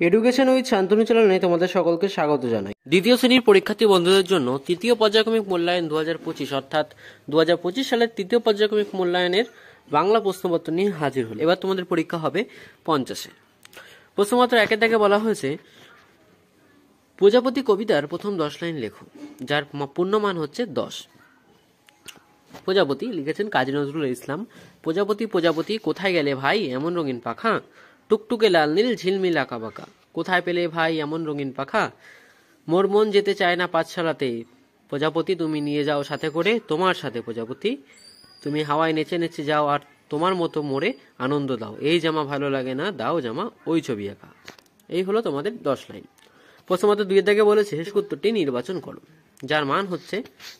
Education with Shantanu চ্যানেলে তোমাদের সকলকে স্বাগত জানাই। দ্বিতীয় শ্রেণীর পরীক্ষার্থী বন্ধুদের জন্য তৃতীয় পর্যায়ক্রমিক মূল্যায়ন 2025 অর্থাৎ 2025 সালের তৃতীয় পর্যায়ক্রমিক মূল্যায়নের বাংলা প্রশ্নপত্র নিয়ে হাজির হল। এবার তোমাদের পরীক্ষা হবে 50-এ। প্রশ্নপত্র 1 দাগে বলা হয়েছে প্রজাপতি কবিতার প্রথম 10 লাইন লেখো, যার পূর্ণমান হচ্ছে 10। প্রজাপতি লিখেছেন কাজী নজরুল ইসলাম। প্রজাপতি প্রজাপতি কোথায় গেলে ভাই এমন রঙিন পাখা, টুকটুকে লাল নীল ঝিলমিল আঁকা বাঁকা, কোথায় পেলে ভাই এমন রঙিন পাখা, মোর মন যেতে চায় না পাঠশালাতে, প্রজাপতি তুমি নিয়ে যাও সাথে করে তোমার সাথে প্রজাপতি, তুমি হাওয়ায় নেচে নেচে যাও আর তোমার মতো মোরে আনন্দ দাও, এই জামা ভালো লাগে না দাও জামা ওই ছবি আঁকা। এই হলো তোমাদের 10 লাইন। প্রশ্নপত্র 2 দাগে বলেছে শেষ উত্তরটি নির্বাচন করো, যার মান হচ্ছে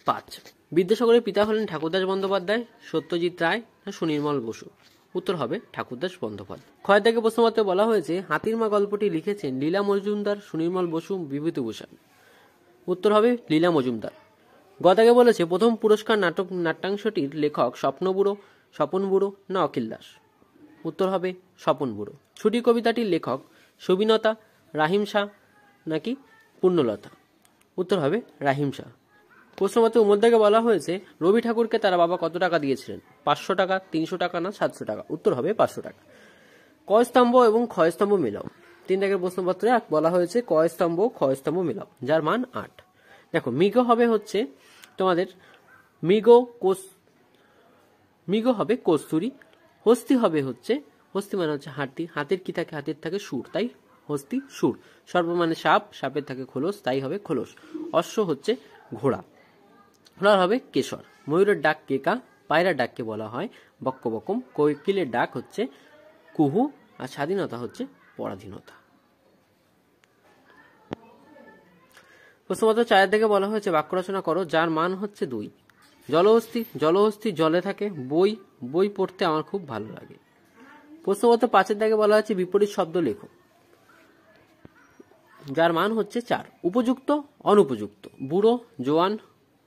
5। বিদ্যাসাগরের পিতা হলেন ঠাকুরদাস বন্দ্যোপাধ্যায়, সত্যজিৎ রায় না সুনির্মল বসু? উত্তর হবে ঠাকুরদাস বন্দ্যোপাধ্যায়। ক্ষয় দাগে প্রশ্নপত্রে বলা হয়েছে হাতির মা গল্পটি লিখেছেন লীলা মজুমদার, সুনির্মল বসু, বিভূতিভূষণ? উত্তর হবে লীলা মজুমদার। গ দাগে বলেছে প্রথম পুরস্কার নাট্যাংশটির লেখক স্বপ্নবুড়ো, স্বপন বুড়ো না অখিল দাস? উত্তর হবে স্বপন বুড়ো। ছুটি কবিতাটির লেখক সবিনতা, রাহিম শাহ নাকি পূর্ণলতা? উত্তর হবে রাহিম শাহ। প্রশ্নপত্রে মধ্যে বলা হয়েছে রবি ঠাকুরকে তারা বাবা কত টাকা দিয়েছিলেন, 500 টাকা, 300 টাকা না 700 টাকা? উত্তর হবে 500 টাকা। ক স্তম্ভ এবং ক্ষয় স্তম্ভ মেলাও। 3 দাগের প্রশ্নপত্রে বলা হয়েছে ক স্তম্ভ ক্ষয় স্তম্ভ মেলাও, যার মান 8। দেখো মৃগ হবে হচ্ছে তোমাদের মৃগ হবে কস্তুরী, হস্তি হবে হচ্ছে হস্তি মানে হচ্ছে হাতি, হাতির কি থাকে, হাতির থাকে সুর, তাই হস্তি সুর। সর্প মানে সাপ, সাপের থাকে খোলস, তাই হবে খোলস। অশ্ব হচ্ছে ঘোড়া, ঘোড়ার হবে কেশর। ময়ূরের ডাক কেকা, পায়রার ডাককে বলা হয় বক্ক বকম, কোকিলের ডাক হচ্ছে কুহু, আর স্বাধীনতা হচ্ছে পরাধীনতা। প্রশ্নপত্র 4 থেকে বলা হয়েছে বাক্য রচনা করো, যার মান হচ্ছে 2। জলহস্তি, জলহস্তি জলে থাকে, বই, বই পড়তে আমার খুব ভালো লাগে। প্রশ্নপত্র 5 থেকে বলা হয়েছে বিপরীত শব্দ লেখো, যার মান হচ্ছে 4। উপযুক্ত, অনুপযুক্ত, বুড়ো, জোয়ান,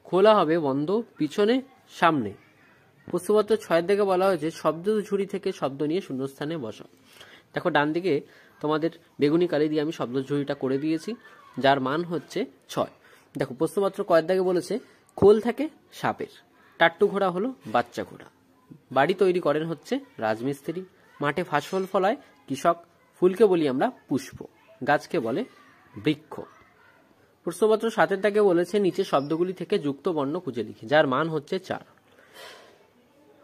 খোলা হবে বন্ধ, পিছনে, সামনে। প্রশ্নপত্র 6 থেকে বলা হয়েছে শব্দ ঝুড়ি থেকে শব্দ নিয়ে শূন্যস্থানে বসা। দেখো ডান দিকে তোমাদের বেগুনি কালি দিয়ে আমি শব্দ ঝুড়িটা করে দিয়েছি, যার মান হচ্ছে 6। দেখো প্রশ্নপত্র কয়েক দাগে বলেছে খোল থাকে সাপের, টাট্টু ঘোড়া হলো বাচ্চা ঘোড়া, বাড়ি তৈরি করেন হচ্ছে রাজমিস্ত্রি, মাঠে ফসল ফলায় কৃষক, ফুলকে বলি আমরা পুষ্প, গাছকে বলে বৃক্ষ। প্রশ্নপত্র 7 দাগে বলেছে নিচে শব্দগুলি থেকে যুক্ত বর্ণ খুঁজে লিখি, যার মান হচ্ছে 4।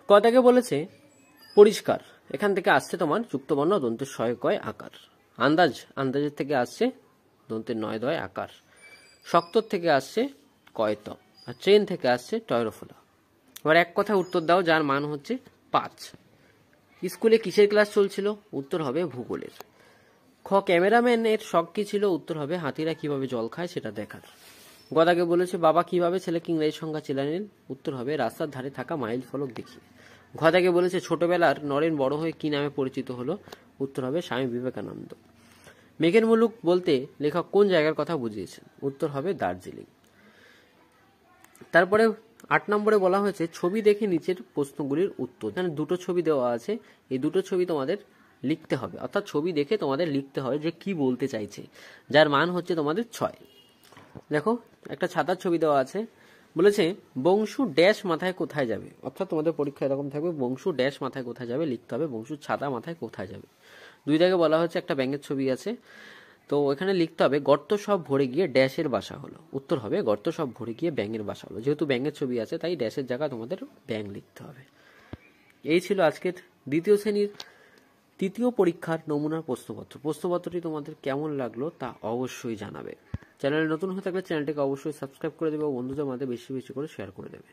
ক দাগে বলেছে পরিষ্কার, এখান থেকে আসছে তোমার যুক্ত বর্ণ দন্তের শয় কয় আকার। আন্দাজ, আন্দাজের থেকে আসছে দন্তের 9 দয় আকার। শক্তর থেকে আসছে কয়ত, আর ট্রেন থেকে আসছে টয়রফলা। এবার এক কথা উত্তর দাও, যার মান হচ্ছে 5। স্কুলে কিসের ক্লাস চলছিল? উত্তর হবে ভূগোলের। খ ক্যামেরাম্যান এর শখ কি ছিল? উত্তর হবে হাতিরা কিভাবে জল খায় সেটা দেখার। গদাকে বলেছে বাবা কিভাবে ছেলেকে ইংরেজি সংখ্যা চেনালেন? উত্তর হবে রাস্তার ধারে থাকা মাইল ফলক দেখিয়ে। গদাকে বলেছে ছোটবেলার নরেন বড় হয়ে কি নামে পরিচিত হলো? উত্তর হবে স্বামী বিবেকানন্দ। মেঘের মুলুক বলতে লেখক কোন জায়গার কথা বুঝিয়েছেন? উত্তর হবে দার্জিলিং। তারপরে 8 নম্বরে বলা হয়েছে ছবি দেখে নিচের প্রশ্নগুলির উত্তর। এখানে দুটো ছবি দেওয়া আছে, এই দুটো ছবি তোমাদের লিখতে হবে, অর্থাৎ ছবি দেখে তোমাদের লিখতে হবে যে কি বলতে চাইছে, যার মান হচ্ছে তোমাদের 6। দেখো একটা ছাতার ছবি দেওয়া আছে, বলেছে বংশু ড্যাশ মাথায় কোথায় যাবে, অর্থাৎ তোমাদের পরীক্ষা এরকম থাকবে বংশু ড্যাশ মাথায় কোথায় যাবে লিখতে হবে, বংশু ছাতা মাথায় কোথায় যাবে। 2 দাগে বলা হচ্ছে একটা ব্যাঙের ছবি আছে, তো এখানে লিখতে হবে গর্ত সব ভরে গিয়ে ড্যাশের বাসা হলো। উত্তর হবে গর্ত সব ভরে গিয়ে ব্যাঙের বাসা হলো, যেহেতু ব্যাঙের ছবি আছে তাই ড্যাশের জায়গায় তোমাদের ব্যাঙ লিখতে হবে। এই ছিল আজকের দ্বিতীয় শ্রেণীর তৃতীয় পরীক্ষার নমুনার প্রশ্নপত্র। প্রশ্নপত্রটি তোমাদের কেমন লাগলো তা অবশ্যই জানাবে। চ্যানেলে নতুন হয়ে থাকলে চ্যানেলটিকে অবশ্যই সাবস্ক্রাইব করে দেবে ও বন্ধুদের মধ্যে বেশি বেশি করে শেয়ার করে দেবে।